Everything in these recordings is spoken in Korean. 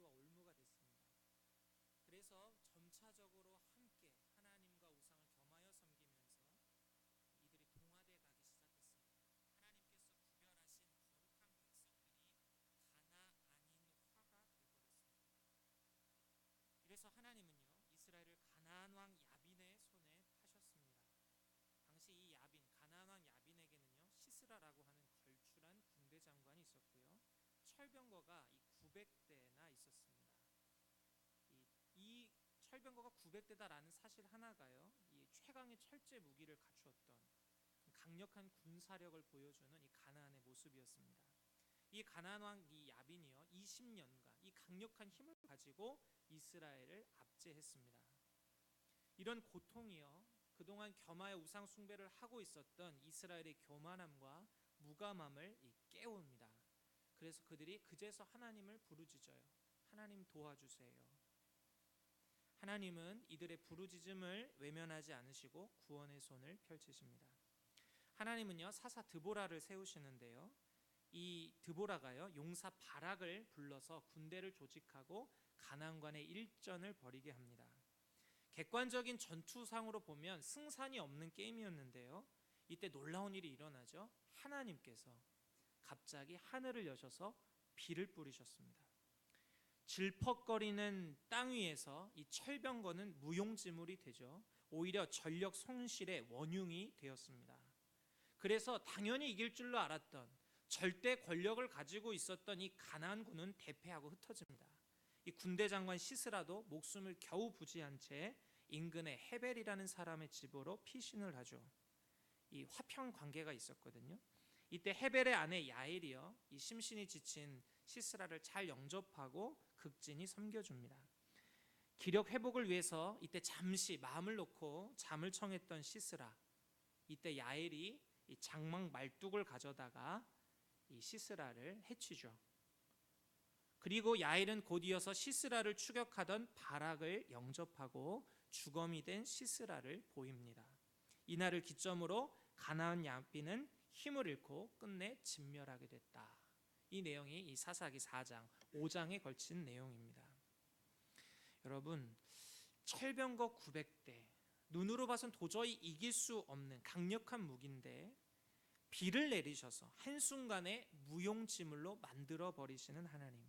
가시와 올무가 됐습니다. 그래서 점차적으로 함께 하나님과 우상을 겸하여 섬기면서 이들이 동화되어 가기 시작했습니다. 하나님께서 구별하신 거룩한 백성들이 가나 아닌 화가 되어버렸습니다. 그래서 하나님은요, 이스라엘을 가나안 왕 야빈의 손에 파셨습니다. 당시 이 야빈, 가나안 왕 야빈에게는요, 시스라라고 하는 걸출한 군대 장관이 있었고요, 철병거가 이 900대나 있었습니다. 이 철병거가 900대다라는 사실 하나가요, 이 최강의 철제 무기를 갖추었던 강력한 군사력을 보여주는 이 가나안의 모습이었습니다. 이 가나안 왕 이 야빈이요, 20년간 이 강력한 힘을 가지고 이스라엘을 압제했습니다. 이런 고통이요, 그동안 겸하여 우상 숭배를 하고 있었던 이스라엘의 교만함과 무감함을 깨웁니다. 그래서 그들이 그제서 하나님을 부르짖어요. 하나님 도와주세요. 하나님은 이들의 부르짖음을 외면하지 않으시고 구원의 손을 펼치십니다. 하나님은요, 사사 드보라를 세우시는데요, 이 드보라가요, 용사 바락을 불러서 군대를 조직하고 가나안과의 일전을 벌이게 합니다. 객관적인 전투상으로 보면 승산이 없는 게임이었는데요, 이때 놀라운 일이 일어나죠. 하나님께서 갑자기 하늘을 여셔서 비를 뿌리셨습니다. 질퍽거리는 땅 위에서 이 철병거는 무용지물이 되죠. 오히려 전력 손실의 원흉이 되었습니다. 그래서 당연히 이길 줄로 알았던, 절대 권력을 가지고 있었던 이 가나안군은 대패하고 흩어집니다. 이 군대 장관 시스라도 목숨을 겨우 부지한 채 인근의 헤벨이라는 사람의 집으로 피신을 하죠. 이 화평 관계가 있었거든요. 이때 헤벨의 아내 야엘이요, 이 심신이 지친 시스라를 잘 영접하고 극진히 섬겨줍니다. 기력 회복을 위해서 이때 잠시 마음을 놓고 잠을 청했던 시스라, 이때 야엘이 이 장막 말뚝을 가져다가 이 시스라를 해치죠. 그리고 야엘은 곧 이어서 시스라를 추격하던 바락을 영접하고 주검이 된 시스라를 보입니다. 이날을 기점으로 가나안 야빈은 힘을 잃고 끝내 진멸하게 됐다. 이 내용이 이 사사기 4장 5장에 걸친 내용입니다. 여러분, 철병거 900대, 눈으로 봐선 도저히 이길 수 없는 강력한 무기인데 비를 내리셔서 한순간에 무용지물로 만들어 버리시는 하나님.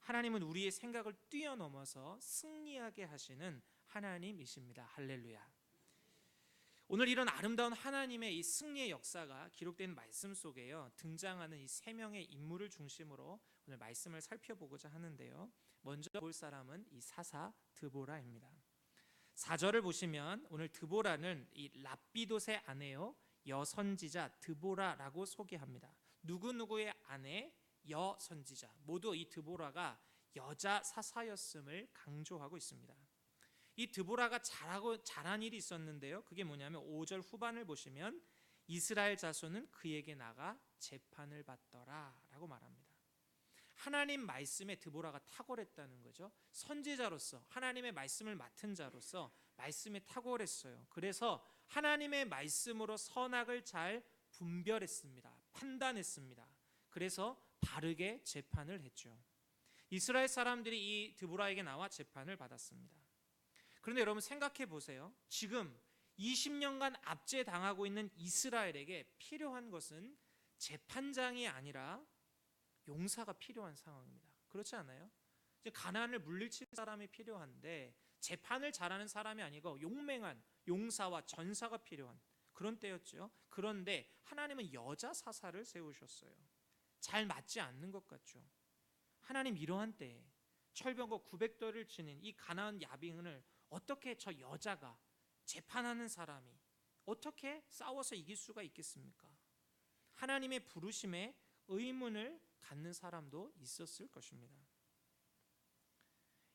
하나님은 우리의 생각을 뛰어넘어서 승리하게 하시는 하나님이십니다. 할렐루야. 오늘 이런 아름다운 하나님의 이 승리의 역사가 기록된 말씀 속에요, 등장하는 이 세 명의 인물을 중심으로 오늘 말씀을 살펴보고자 하는데요, 먼저 볼 사람은 이 사사 드보라입니다. 4절을 보시면 오늘 드보라는 이 랍비돗의 아내요, 여선지자 드보라라고 소개합니다. 누구누구의 아내, 여선지자, 모두 이 드보라가 여자 사사였음을 강조하고 있습니다. 이 드보라가 잘한 일이 있었는데요, 그게 뭐냐면 5절 후반을 보시면 이스라엘 자손은 그에게 나가 재판을 받더라 라고 말합니다. 하나님 말씀에 드보라가 탁월했다는 거죠. 선지자로서, 하나님의 말씀을 맡은 자로서 말씀에 탁월했어요. 그래서 하나님의 말씀으로 선악을 잘 분별했습니다. 판단했습니다. 그래서 바르게 재판을 했죠. 이스라엘 사람들이 이 드보라에게 나와 재판을 받았습니다. 그런데 여러분 생각해 보세요. 지금 20년간 압제당하고 있는 이스라엘에게 필요한 것은 재판장이 아니라 용사가 필요한 상황입니다. 그렇지 않아요? 이제 가나안을 물리칠 사람이 필요한데 재판을 잘하는 사람이 아니고 용맹한 용사와 전사가 필요한 그런 때였죠. 그런데 하나님은 여자 사사를 세우셨어요. 잘 맞지 않는 것 같죠. 하나님 이러한 때에 철병거 900대를 지닌 이 가나안 야빈을 어떻게 저 여자가, 재판하는 사람이 어떻게 싸워서 이길 수가 있겠습니까? 하나님의 부르심에 의문을 갖는 사람도 있었을 것입니다.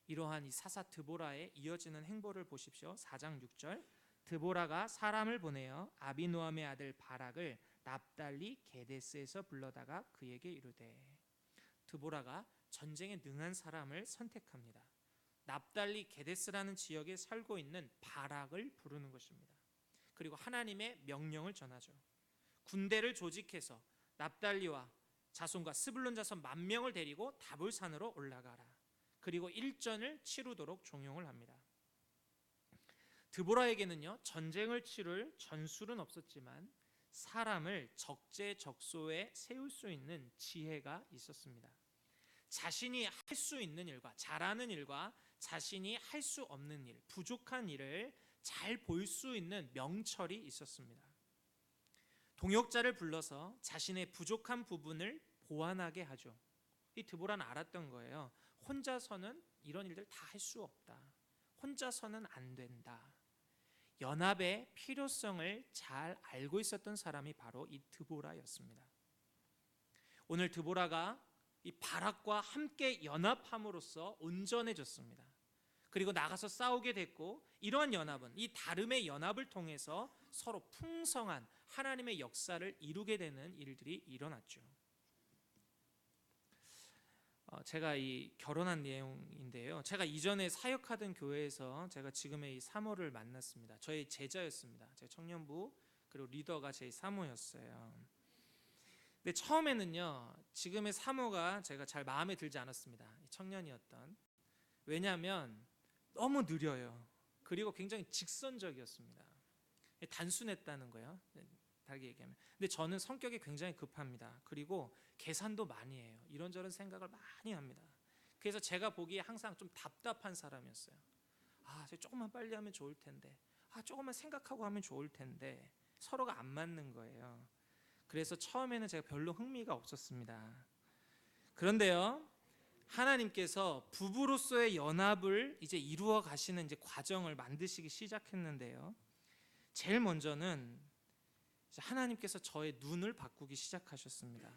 이러한 이 사사 드보라의 이어지는 행보를 보십시오. 4장 6절, 드보라가 사람을 보내어 아비노함의 아들 바락을 납달리 게데스에서 불러다가 그에게 이르되, 드보라가 전쟁에 능한 사람을 선택합니다. 납달리 게데스라는 지역에 살고 있는 바락을 부르는 것입니다. 그리고 하나님의 명령을 전하죠. 군대를 조직해서 납달리와 자손과 스불론 자손 10,000명을 데리고 다볼산으로 올라가라. 그리고 일전을 치르도록 종용을 합니다. 드보라에게는요, 전쟁을 치룰 전술은 없었지만 사람을 적재적소에 세울 수 있는 지혜가 있었습니다. 자신이 할 수 있는 일과 잘하는 일과 자신이 할 수 없는 일, 부족한 일을 잘 볼 수 있는 명철이 있었습니다. 동역자를 불러서 자신의 부족한 부분을 보완하게 하죠. 이 드보라는 알았던 거예요. 혼자서는 이런 일들 다 할 수 없다. 혼자서는 안 된다. 연합의 필요성을 잘 알고 있었던 사람이 바로 이 드보라였습니다. 오늘 드보라가 이 바락과 함께 연합함으로써 온전해졌습니다. 그리고 나가서 싸우게 됐고, 이러한 연합은, 이 다름의 연합을 통해서 서로 풍성한 하나님의 역사를 이루게 되는 일들이 일어났죠. 제가 이 결혼한 내용인데요, 제가 이전에 사역하던 교회에서 제가 지금의 이 사모를 만났습니다. 저의 제자였습니다. 제 청년부 그리고 리더가 제 사모였어요. 근데 처음에는요, 지금의 사모가 제가 잘 마음에 들지 않았습니다. 청년이었던. 왜냐하면 너무 느려요. 그리고 굉장히 직선적이었습니다. 단순했다는 거예요, 다르게 얘기하면. 근데 저는 성격이 굉장히 급합니다. 그리고 계산도 많이 해요. 이런저런 생각을 많이 합니다. 그래서 제가 보기에 항상 좀 답답한 사람이었어요. 조금만 빨리 하면 좋을 텐데, 조금만 생각하고 하면 좋을 텐데, 서로가 안 맞는 거예요. 그래서 처음에는 제가 별로 흥미가 없었습니다. 그런데요, 하나님께서 부부로서의 연합을 이제 이루어 가시는 이제 과정을 만드시기 시작했는데요, 제일 먼저는 하나님께서 저의 눈을 바꾸기 시작하셨습니다.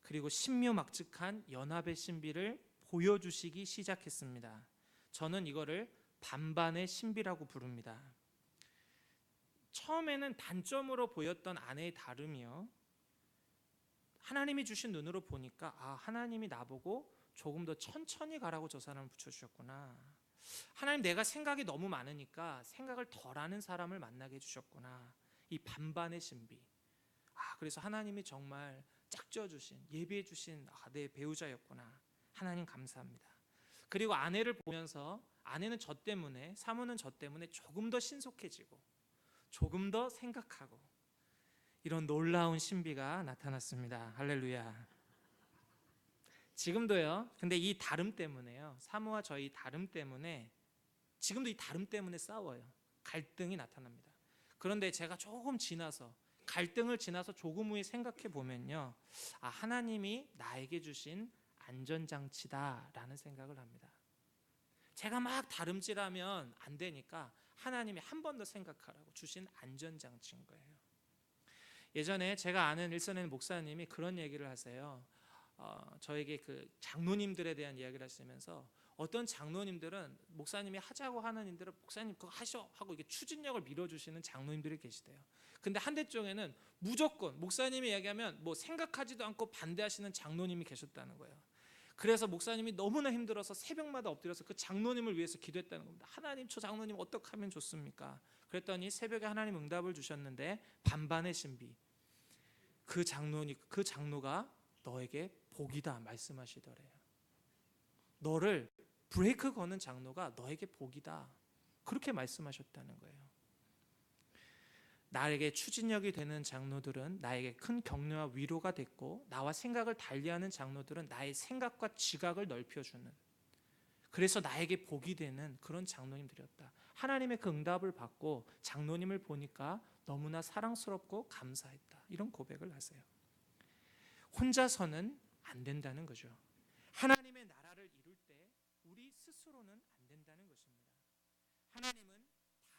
그리고 신묘막측한 연합의 신비를 보여주시기 시작했습니다. 저는 이거를 반반의 신비라고 부릅니다. 처음에는 단점으로 보였던 아내의 다름이요, 하나님이 주신 눈으로 보니까 하나님이 나보고 조금 더 천천히 가라고 저 사람을 붙여주셨구나. 하나님, 내가 생각이 너무 많으니까 생각을 덜하는 사람을 만나게 해주셨구나. 이 반반의 신비. 그래서 하나님이 정말 짝지어주신, 예비해주신 내 배우자였구나. 하나님 감사합니다. 그리고 아내를 보면서 아내는 저 때문에, 사모는 저 때문에 조금 더 신속해지고 조금 더 생각하고, 이런 놀라운 신비가 나타났습니다. 할렐루야. 지금도요, 근데 이 다름 때문에요, 사모와 저희 다름 때문에 지금도 이 다름 때문에 싸워요. 갈등이 나타납니다. 그런데 제가 조금 지나서, 갈등을 지나서 조금 후에 생각해 보면요, 하나님이 나에게 주신 안전장치다라는 생각을 합니다. 제가 막 다름질하면 안 되니까 하나님이 한 번 더 생각하라고 주신 안전장치인 거예요. 예전에 제가 아는 일선에 있는 목사님이 그런 얘기를 하세요. 저에게 그 장로님들에 대한 이야기를 하시면서, 어떤 장로님들은 목사님이 하자고 하는 일들을 목사님 그거 하셔 하고 이게 추진력을 밀어주시는 장로님들이 계시대요. 근데 한대쪽에는 무조건 목사님이 얘기하면 뭐 생각하지도 않고 반대하시는 장로님이 계셨다는 거예요. 그래서 목사님이 너무나 힘들어서 새벽마다 엎드려서 그 장로님을 위해서 기도했다는 겁니다. 하나님, 저 장로님 어떻게 하면 좋습니까? 그랬더니 새벽에 하나님 응답을 주셨는데, 반반의 신비. 그 장로가 너에게 복이다 말씀하시더래요. 너를 브레이크 거는 장로가 너에게 복이다, 그렇게 말씀하셨다는 거예요. 나에게 추진력이 되는 장로들은 나에게 큰 격려와 위로가 됐고, 나와 생각을 달리하는 장로들은 나의 생각과 지각을 넓혀주는, 그래서 나에게 복이 되는 그런 장로님들이었다. 하나님의 그 응답을 받고 장로님을 보니까 너무나 사랑스럽고 감사했다, 이런 고백을 하세요. 혼자서는 안 된다는 거죠. 하나님의 나라를 이룰 때 우리 스스로는 안 된다는 것입니다. 하나님은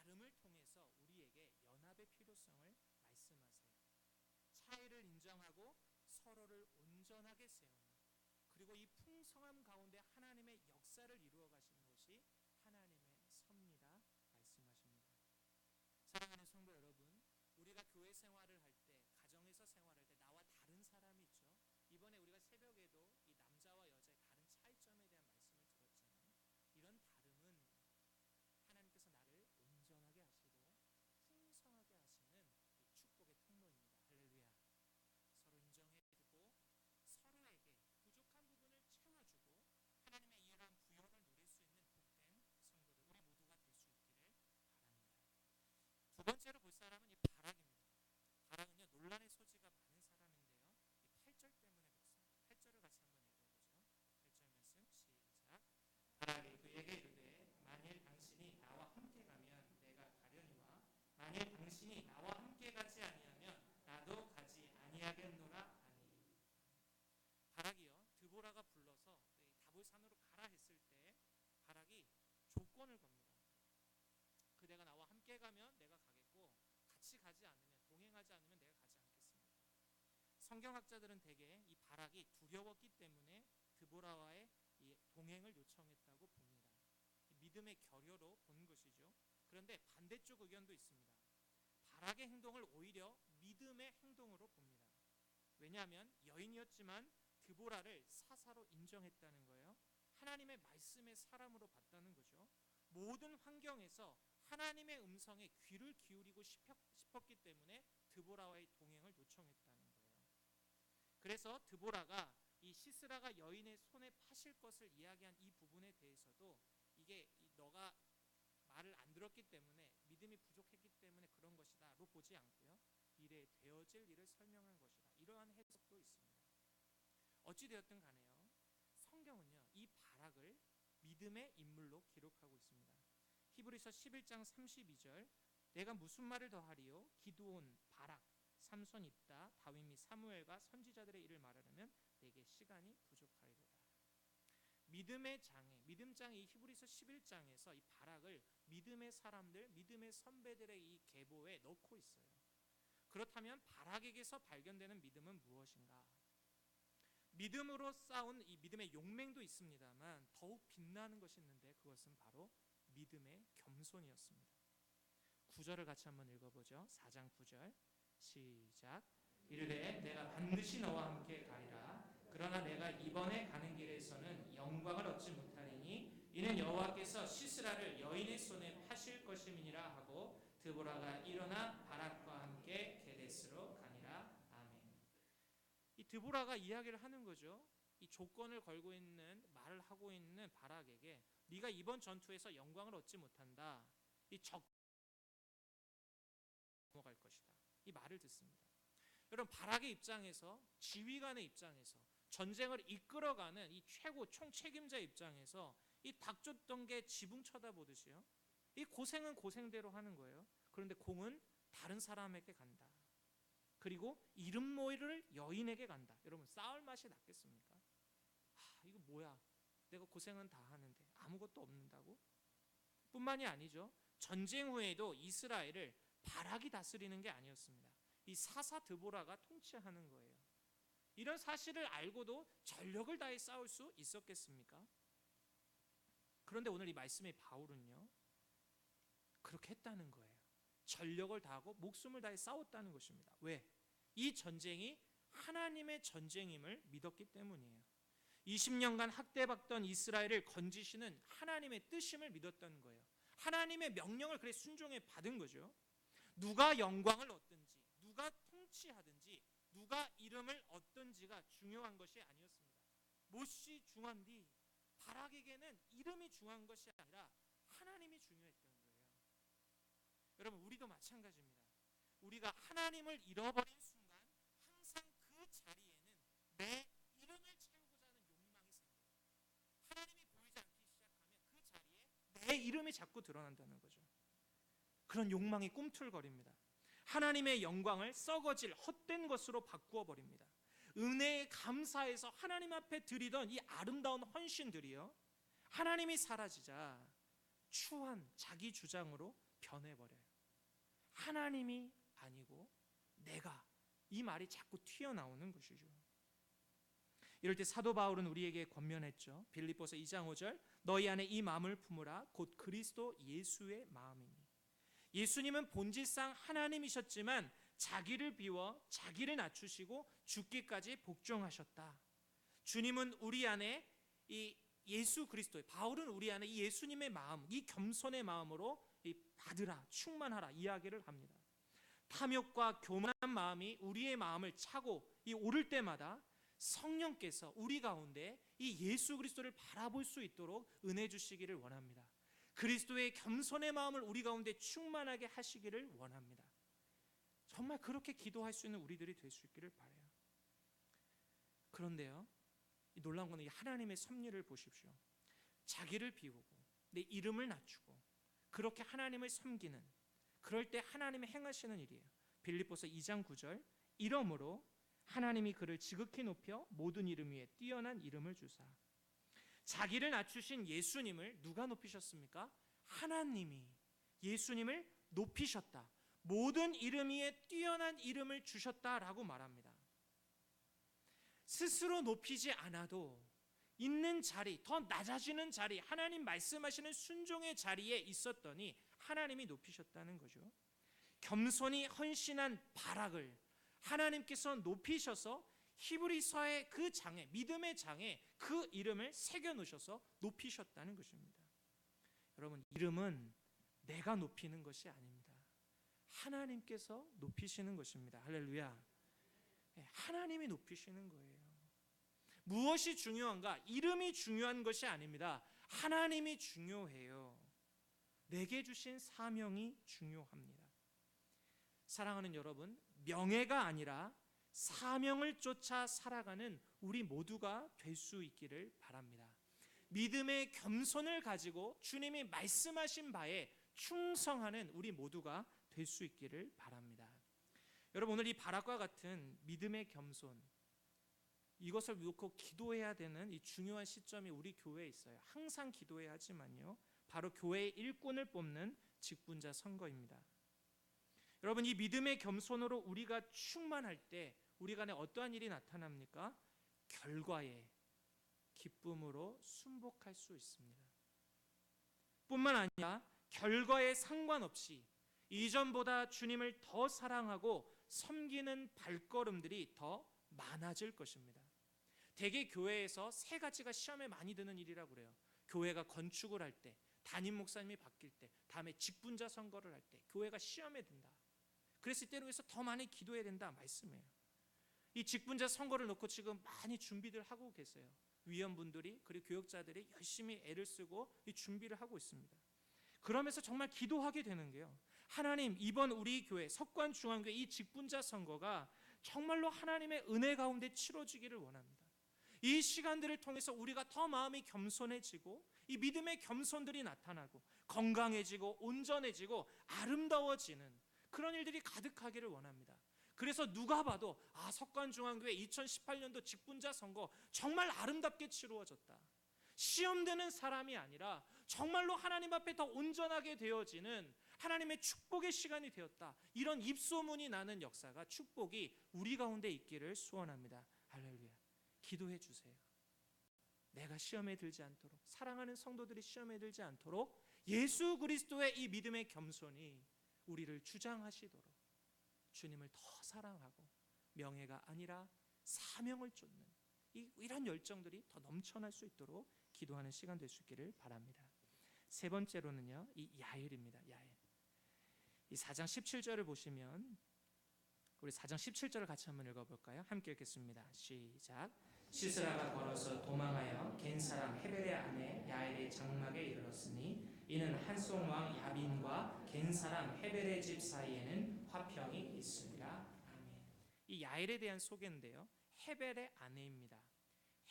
다름을 통해서 우리에게 연합의 필요성을 말씀하세요. 차이를 인정하고 서로를 온전하게 세우는, 그리고 이 풍성함 가운데 하나님의 역사를 이루어 가시는 것이 하나님의 섭니다 말씀하십니다. 사랑하는 성도 여러분, 우리가 교회 생활을 할 때, 가정에서 생활할 때 나와 다른 사람이 있죠. 이번에 우리가 새벽에도 이 남자와 여자의 다른 차이점에 대한 말씀을 들었잖아요. 이런 다름은 하나님께서 나를 온전하게 하시고 풍성하게 하시는 이 축복의 통로입니다. 할렐루야. 서로 인정해주고 서로에게 부족한 부분을 채워주고 하나님의 일을 성경학자들은 대개 이 바락이 두려웠기 때문에 드보라와의 이 동행을 요청했다고 봅니다. 믿음의 결여로 본 것이죠. 그런데 반대쪽 의견도 있습니다. 바락의 행동을 오히려 믿음의 행동으로 봅니다. 왜냐하면 여인이었지만 드보라를 사사로 인정했다는 거예요. 하나님의 말씀의 사람으로 봤다는 거죠. 모든 환경에서 하나님의 음성에 귀를 기울이고 싶었기 때문에 드보라와의 동행을 요청했다는 거예요. 그래서 드보라가 이 시스라가 여인의 손에 파실 것을 이야기한 이 부분에 대해서도 이게 너가 말을 안 들었기 때문에 믿음이 부족했기 때문에 그런 것이다로 보지 않고요. 미래에 되어질 일을 설명한 것이다. 이러한 해석도 있습니다. 어찌되었든 간에요. 성경은요. 이 바락을 믿음의 인물로 기록하고 있습니다. 히브리서 11장 32절 내가 무슨 말을 더하리요? 기드온, 바락, 삼손 입다, 다윗 및 사무엘과 선지자들의 일을 말하려면 내게 시간이 부족하리로다. 믿음의 장에, 믿음장의 이 히브리서 11장에서 이 바락을 믿음의 사람들, 믿음의 선배들의 이 계보에 넣고 있어요. 그렇다면 바락에게서 발견되는 믿음은 무엇인가? 믿음으로 쌓은 이 믿음의 용맹도 있습니다만 더욱 빛나는 것이 있는데 그것은 바로 믿음의 겸손이었습니다. 9절을 같이 한번 읽어보죠. 4장 9절 시작. 이르되 내가 반드시 너와 함께 가리라. 그러나 내가 이번에 가는 길에서는 영광을 얻지 못하리니 이는 여호와께서 시스라를 여인의 손에 파실 것임이니라 하고 드보라가 일어나 바락과 함께 게데스로 가니라. 아멘. 이 드보라가 이야기를 하는 거죠. 이 조건을 걸고 있는 말을 하고 있는 바락에게 네가 이번 전투에서 영광을 얻지 못한다. 이 넘어갈 것이다. 이 말을 듣습니다. 여러분 바락의 입장에서 지휘관의 입장에서 전쟁을 이끌어가는 이 최고 총책임자 입장에서 이 닥쳤던 게 지붕 쳐다보듯이요. 이 고생은 고생대로 하는 거예요. 그런데 공은 다른 사람에게 간다. 그리고 이름 모이를 여인에게 간다. 여러분 싸울 맛이 낫겠습니까? 이거 뭐야? 내가 고생은 다 하는데 아무것도 없는다고? 뿐만이 아니죠. 전쟁 후에도 이스라엘을 바락이 다스리는 게 아니었습니다. 이 사사 드보라가 통치하는 거예요. 이런 사실을 알고도 전력을 다해 싸울 수 있었겠습니까? 그런데 오늘 이 말씀의 바울은요. 그렇게 했다는 거예요. 전력을 다하고 목숨을 다해 싸웠다는 것입니다. 왜? 이 전쟁이 하나님의 전쟁임을 믿었기 때문이에요. 20년간 학대받던 이스라엘을 건지시는 하나님의 뜻임을 믿었다는 거예요. 하나님의 명령을 그래 순종해 받은 거죠. 누가 영광을 얻든지 누가 통치하든지 누가 이름을 얻든지가 중요한 것이 아니었습니다. 몹시 중한디 바락에게는 이름이 중요한 것이 아니라 하나님이 중요했던 거예요. 여러분 우리도 마찬가지입니다. 우리가 하나님을 잃어버린 순간 항상 그 자리에는 내 이름을 채우고자 하는 욕망이 생겨요. 하나님이 보이지 않기 시작하면 그 자리에 내 이름이 자꾸 드러난다는 거죠. 그런 욕망이 꿈틀거립니다. 하나님의 영광을 썩어질 헛된 것으로 바꾸어 버립니다. 은혜에 감사해서 하나님 앞에 드리던 이 아름다운 헌신들이요, 하나님이 사라지자 추한 자기 주장으로 변해버려요. 하나님이 아니고 내가, 이 말이 자꾸 튀어나오는 것이죠. 이럴 때 사도 바울은 우리에게 권면했죠. 빌립보서 2장 5절 너희 안에 이 마음을 품으라 곧 그리스도 예수의 마음이니. 예수님은 본질상 하나님이셨지만 자기를 비워 자기를 낮추시고 죽기까지 복종하셨다. 주님은 우리 안에 이 예수 그리스도의, 바울은 우리 안에 이 예수님의 마음, 이 겸손의 마음으로 받으라, 충만하라 이야기를 합니다. 탐욕과 교만한 마음이 우리의 마음을 차고 오를 때마다 성령께서 우리 가운데 이 예수 그리스도를 바라볼 수 있도록 은혜 주시기를 원합니다. 그리스도의 겸손의 마음을 우리 가운데 충만하게 하시기를 원합니다. 정말 그렇게 기도할 수 있는 우리들이 될 수 있기를 바라요. 그런데요, 이 놀라운 것은 하나님의 섭리를 보십시오. 자기를 비우고 내 이름을 낮추고 그렇게 하나님을 섬기는, 그럴 때 하나님이 행하시는 일이에요. 빌립보서 2장 9절 이러므로 하나님이 그를 지극히 높여 모든 이름 위에 뛰어난 이름을 주사. 자기를 낮추신 예수님을 누가 높이셨습니까? 하나님이 예수님을 높이셨다. 모든 이름 위에 뛰어난 이름을 주셨다라고 말합니다. 스스로 높이지 않아도 있는 자리, 더 낮아지는 자리, 하나님 말씀하시는 순종의 자리에 있었더니 하나님이 높이셨다는 거죠. 겸손히 헌신한 바락을 하나님께서 높이셔서 히브리서의 그 장에, 믿음의 장에 그 이름을 새겨 놓으셔서 높이셨다는 것입니다. 여러분, 이름은 내가 높이는 것이 아닙니다. 하나님께서 높이시는 것입니다. 할렐루야. 하나님이 높이시는 거예요. 무엇이 중요한가? 이름이 중요한 것이 아닙니다. 하나님이 중요해요. 내게 주신 사명이 중요합니다. 사랑하는 여러분, 명예가 아니라 사명을 쫓아 살아가는 우리 모두가 될 수 있기를 바랍니다. 믿음의 겸손을 가지고 주님이 말씀하신 바에 충성하는 우리 모두가 될 수 있기를 바랍니다. 여러분, 오늘 이 바락과 같은 믿음의 겸손, 이것을 놓고 기도해야 되는 이 중요한 시점이 우리 교회에 있어요. 항상 기도해야 하지만요, 바로 교회의 일꾼을 뽑는 직분자 선거입니다. 여러분, 이 믿음의 겸손으로 우리가 충만할 때 우리 간에 어떠한 일이 나타납니까? 결과에 기쁨으로 순복할 수 있습니다. 뿐만 아니라 결과에 상관없이 이전보다 주님을 더 사랑하고 섬기는 발걸음들이 더 많아질 것입니다. 대개 교회에서 세 가지가 시험에 많이 드는 일이라고 그래요. 교회가 건축을 할 때, 담임 목사님이 바뀔 때, 다음에 직분자 선거를 할 때 교회가 시험에 든다. 그랬을 때로 해서 더 많이 기도해야 된다 말씀이에요. 이 직분자 선거를 놓고 지금 많이 준비들 하고 계세요. 위원분들이, 그리고 교역자들이 열심히 애를 쓰고 이 준비를 하고 있습니다. 그러면서 정말 기도하게 되는 게요, 하나님, 이번 우리 교회 석관중앙교회 이 직분자 선거가 정말로 하나님의 은혜 가운데 치러지기를 원합니다. 이 시간들을 통해서 우리가 더 마음이 겸손해지고 이 믿음의 겸손들이 나타나고 건강해지고 온전해지고 아름다워지는 그런 일들이 가득하기를 원합니다. 그래서 누가 봐도 석관중앙교회 2018년도 직분자 선거 정말 아름답게 치루어졌다. 시험되는 사람이 아니라 정말로 하나님 앞에 더 온전하게 되어지는 하나님의 축복의 시간이 되었다. 이런 입소문이 나는 역사가, 축복이 우리 가운데 있기를 소원합니다. 할렐루야. 기도해 주세요. 내가 시험에 들지 않도록, 사랑하는 성도들이 시험에 들지 않도록 예수 그리스도의 이 믿음의 겸손이 우리를 주장하시도록 주님을 더 사랑하고 명예가 아니라 사명을 쫓는 이런 열정들이 더 넘쳐날 수 있도록 기도하는 시간 될 수 있기를 바랍니다. 세 번째로는요, 이 야엘입니다. 야엘. 이 4장 17절을 보시면, 우리 4장 17절을 같이 한번 읽어볼까요? 함께 읽겠습니다. 시작. 시스라가 걸어서 도망하여 겐 사람 헤벨의 아내 야엘의 장막에 이르렀으니 이는 한송 왕 야빈과 겐 사람 헤벨의 집 사이에는 화평이 있으리라. 아멘. 이 야엘에 대한 소개인데요, 헤벨의 아내입니다.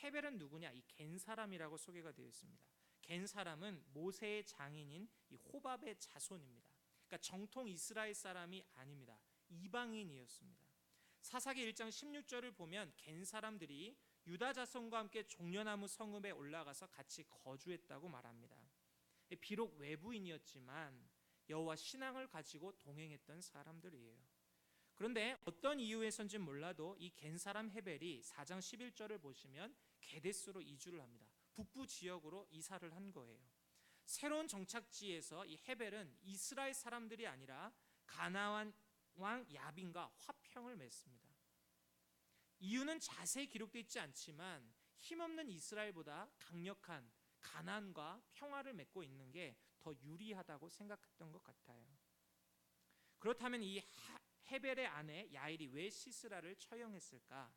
헤벨은 누구냐? 이 겐 사람이라고 소개가 되어 있습니다. 겐 사람은 모세의 장인인 이 호밥의 자손입니다. 그러니까 정통 이스라엘 사람이 아닙니다. 이방인이었습니다. 사사기 1장 16절을 보면 겐 사람들이 유다 자손과 함께 종려나무 성읍에 올라가서 같이 거주했다고 말합니다. 비록 외부인이었지만 여호와 신앙을 가지고 동행했던 사람들이에요. 그런데 어떤 이유에선지 몰라도 이 겐 사람 헤벨이 4장 11절을 보시면 게데스로 이주를 합니다. 북부 지역으로 이사를 한 거예요. 새로운 정착지에서 이 헤벨은 이스라엘 사람들이 아니라 가나안 왕 야빈과 화평을 맺습니다. 이유는 자세히 기록되어 있지 않지만 힘없는 이스라엘보다 강력한 가나안과 평화를 맺고 있는 게 더 유리하다고 생각했던 것 같아요. 그렇다면 이 헤벨의 아내 야엘이 왜 시스라를 처형했을까?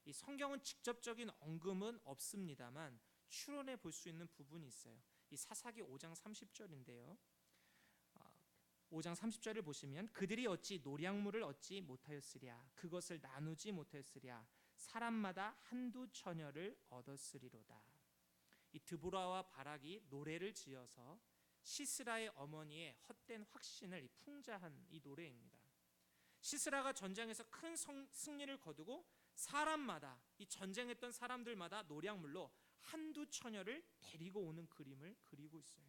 이 성경은 직접적인 언급은 없습니다만 추론해 볼 수 있는 부분이 있어요. 이 사사기 5장 30절인데요. 5장 30절을 보시면 그들이 어찌 노량물을 얻지 못하였으랴, 그것을 나누지 못하였으랴, 사람마다 한두 처녀를 얻었으리로다. 이 드보라와 바락이 노래를 지어서 시스라의 어머니의 헛된 확신을 풍자한 이 노래입니다. 시스라가 전쟁에서 큰 승리를 거두고 사람마다, 이 전쟁했던 사람들마다 노량물로 한두 처녀를 데리고 오는 그림을 그리고 있어요.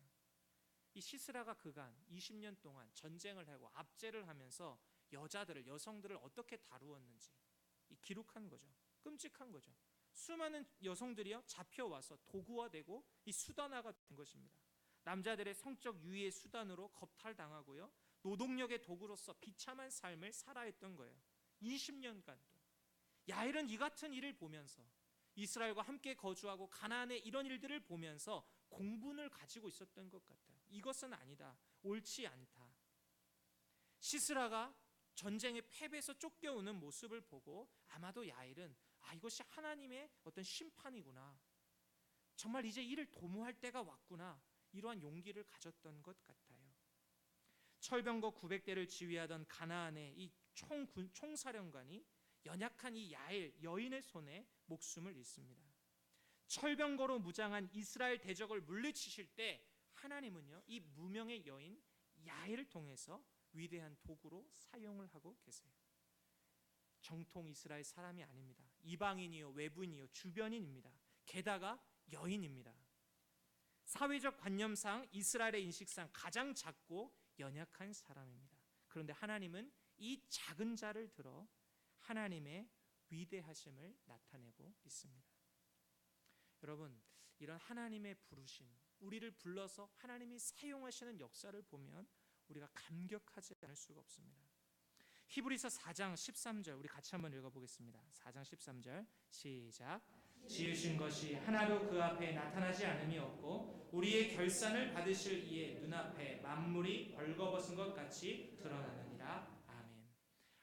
이 시스라가 그간 20년 동안 전쟁을 하고 압제를 하면서 여성들을 어떻게 다루었는지 기록한 거죠. 끔찍한 거죠. 수많은 여성들이요 잡혀와서 도구화되고 이 수단화가 된 것입니다. 남자들의 성적 유희의 수단으로 겁탈당하고요, 노동력의 도구로서 비참한 삶을 살아야 했던 거예요. 20년간도. 야일은 이 같은 일을 보면서, 이스라엘과 함께 거주하고 가나안의 이런 일들을 보면서 공분을 가지고 있었던 것 같아요. 이것은 아니다, 옳지 않다. 시스라가 전쟁의 패배에서 쫓겨오는 모습을 보고 아마도 야일은 이것이 하나님의 어떤 심판이구나, 정말 이제 이를 도모할 때가 왔구나, 이러한 용기를 가졌던 것 같아요. 철병거 900대를 지휘하던 가나안의 이 총사령관이 연약한 이 야일 여인의 손에 목숨을 잃습니다. 철병거로 무장한 이스라엘 대적을 물리치실 때 하나님은요, 이 무명의 여인 야일을 통해서 위대한 도구로 사용을 하고 계세요. 정통 이스라엘 사람이 아닙니다. 이방인이요, 외부인이요, 주변인입니다. 게다가 여인입니다. 사회적 관념상, 이스라엘의 인식상 가장 작고 연약한 사람입니다. 그런데 하나님은 이 작은 자를 들어 하나님의 위대하심을 나타내고 있습니다. 여러분, 이런 하나님의 부르심, 우리를 불러서 하나님이 사용하시는 역사를 보면 우리가 감격하지 않을 수가 없습니다. 히브리서 4장 13절 우리 같이 한번 읽어보겠습니다. 4장 13절 시작. 지으신 것이 하나도 그 앞에 나타나지 않음이 없고 우리의 결산을 받으실 이의 눈앞에 만물이 벌거벗은 것 같이 드러나느니라. 아멘.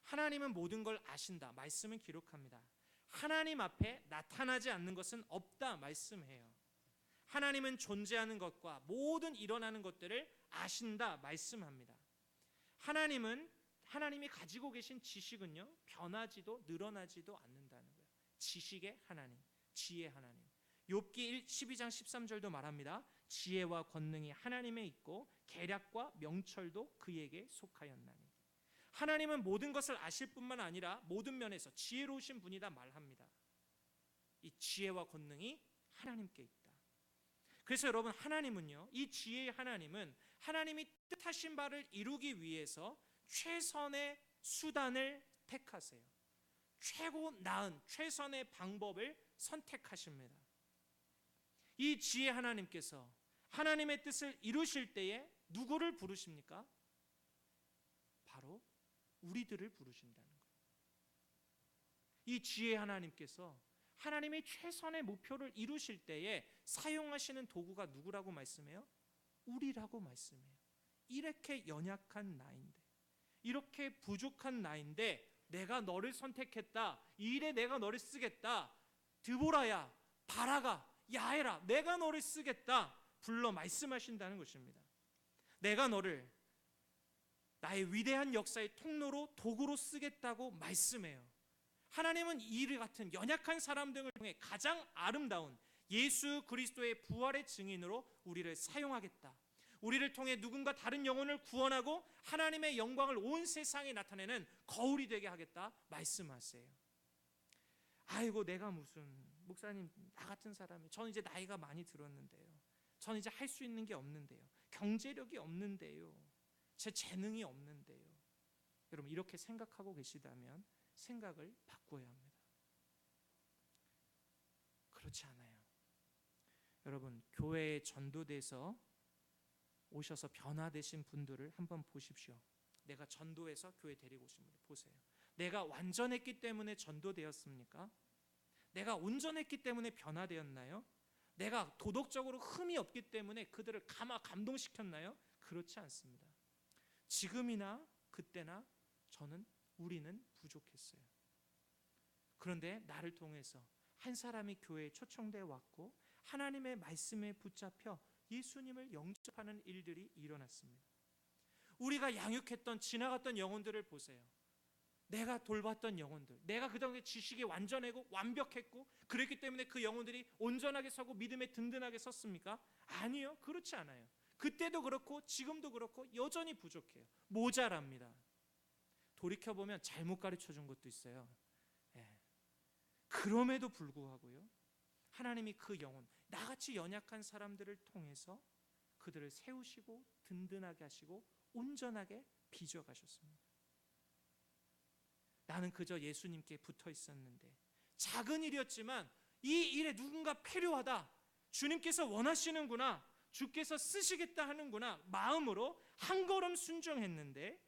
하나님은 모든 걸 아신다, 말씀은 기록합니다. 하나님 앞에 나타나지 않는 것은 없다, 말씀해요. 하나님은 존재하는 것과 모든 일어나는 것들을 아신다, 말씀합니다. 하나님이 가지고 계신 지식은요, 변하지도 늘어나지도 않는다는 거예요. 지식의 하나님, 지혜의 하나님. 욥기 12장 13절도 말합니다. 지혜와 권능이 하나님에 있고 계략과 명철도 그에게 속하였나니. 하나님은 모든 것을 아실 뿐만 아니라 모든 면에서 지혜로우신 분이다 말합니다. 이 지혜와 권능이 하나님께 있다. 그래서 여러분, 하나님은요, 이 지혜의 하나님은 하나님이 뜻하신 바를 이루기 위해서 최선의 수단을 택하세요. 최고 나은 최선의 방법을 선택하십니다. 이 지혜 하나님께서 하나님의 뜻을 이루실 때에 누구를 부르십니까? 바로 우리들을 부르신다는 거예요. 이 지혜 하나님께서 하나님의 최선의 목표를 이루실 때에 사용하시는 도구가 누구라고 말씀해요? 우리라고 말씀해요. 이렇게 연약한 나인데, 이렇게 부족한 나인데 내가 너를 선택했다, 이 일에 내가 너를 쓰겠다, 드보라야, 바라가, 야엘아, 내가 너를 쓰겠다 불러 말씀하신다는 것입니다. 내가 너를 나의 위대한 역사의 통로로, 도구로 쓰겠다고 말씀해요. 하나님은 이 같은 연약한 사람들을 통해 가장 아름다운 예수 그리스도의 부활의 증인으로 우리를 사용하겠다, 우리를 통해 누군가 다른 영혼을 구원하고 하나님의 영광을 온 세상에 나타내는 거울이 되게 하겠다 말씀하세요. 아이고, 내가 무슨 목사님, 나 같은 사람이, 저는 이제 나이가 많이 들었는데요, 저는 이제 할 수 있는 게 없는데요, 경제력이 없는데요, 제 재능이 없는데요. 여러분, 이렇게 생각하고 계시다면 생각을 바꿔야 합니다. 그렇지 않아요. 여러분, 교회에 전도돼서 오셔서 변화되신 분들을 한번 보십시오. 내가 전도해서 교회 데리고 오신 분들 보세요. 내가 완전했기 때문에 전도되었습니까? 내가 온전했기 때문에 변화되었나요? 내가 도덕적으로 흠이 없기 때문에 그들을 감동시켰나요? 그렇지 않습니다. 지금이나 그때나 우리는 부족했어요. 그런데 나를 통해서 한 사람이 교회에 초청돼 왔고 하나님의 말씀에 붙잡혀 예수님을 영접하는 일들이 일어났습니다. 우리가 양육했던, 지나갔던 영혼들을 보세요. 내가 돌봤던 영혼들, 내가 그동안에 지식이 완전하고 완벽했고 그랬기 때문에 그 영혼들이 온전하게 서고 믿음에 든든하게 섰습니까? 아니요, 그렇지 않아요. 그때도 그렇고 지금도 그렇고 여전히 부족해요. 모자랍니다. 돌이켜보면 잘못 가르쳐준 것도 있어요. 그럼에도 불구하고요, 하나님이 그 영혼, 나같이 연약한 사람들을 통해서 그들을 세우시고 든든하게 하시고 온전하게 빚어가셨습니다. 나는 그저 예수님께 붙어 있었는데, 작은 일이었지만 이 일에 누군가 필요하다, 주님께서 원하시는구나, 주께서 쓰시겠다 하는구나 마음으로 한 걸음 순종했는데,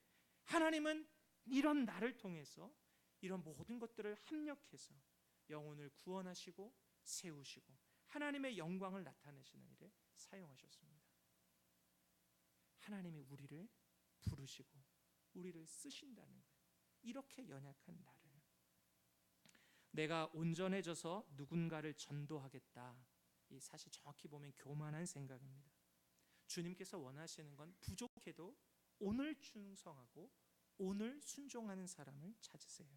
하나님은 이런 나를 통해서 이런 모든 것들을 합력해서 영혼을 구원하시고 세우시고 하나님의 영광을 나타내시는 일에 사용하셨습니다. 하나님이 우리를 부르시고 우리를 쓰신다는 거예요. 이렇게 연약한 나를. 내가 온전해져서 누군가를 전도하겠다, 이 사실 정확히 보면 교만한 생각입니다. 주님께서 원하시는 건 부족해도 오늘 충성하고 오늘 순종하는 사람을 찾으세요.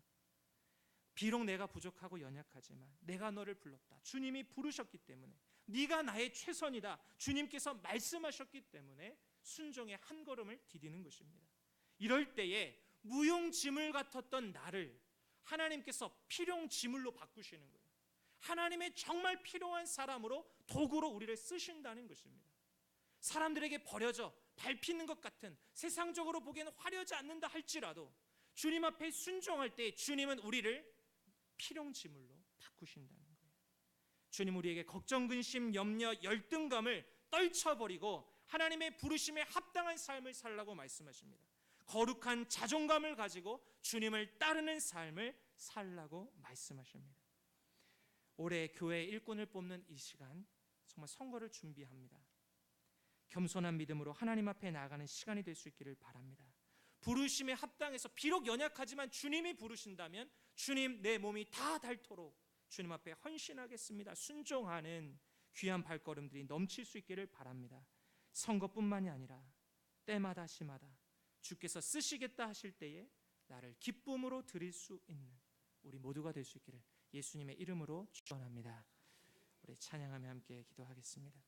비록 내가 부족하고 연약하지만 내가 너를 불렀다, 주님이 부르셨기 때문에, 네가 나의 최선이다, 주님께서 말씀하셨기 때문에 순종의 한 걸음을 디디는 것입니다. 이럴 때에 무용지물 같았던 나를 하나님께서 필용지물로 바꾸시는 거예요. 하나님의 정말 필요한 사람으로, 도구로 우리를 쓰신다는 것입니다. 사람들에게 버려져 밟히는 것 같은, 세상적으로 보기에는 화려하지 않는다 할지라도 주님 앞에 순종할 때 주님은 우리를 필용지물로 바꾸신다는 거예요. 주님 우리에게 걱정, 근심, 염려, 열등감을 떨쳐버리고 하나님의 부르심에 합당한 삶을 살라고 말씀하십니다. 거룩한 자존감을 가지고 주님을 따르는 삶을 살라고 말씀하십니다. 올해 교회 일꾼을 뽑는 이 시간, 정말 선거를 준비합니다. 겸손한 믿음으로 하나님 앞에 나아가는 시간이 될 수 있기를 바랍니다. 부르심에 합당해서 비록 연약하지만 주님이 부르신다면 주님, 내 몸이 다 닳도록 주님 앞에 헌신하겠습니다, 순종하는 귀한 발걸음들이 넘칠 수 있기를 바랍니다. 선거뿐만이 아니라 때마다 시마다 주께서 쓰시겠다 하실 때에 나를 기쁨으로 드릴 수 있는 우리 모두가 될 수 있기를 예수님의 이름으로 축원합니다. 우리 찬양하며 함께 기도하겠습니다.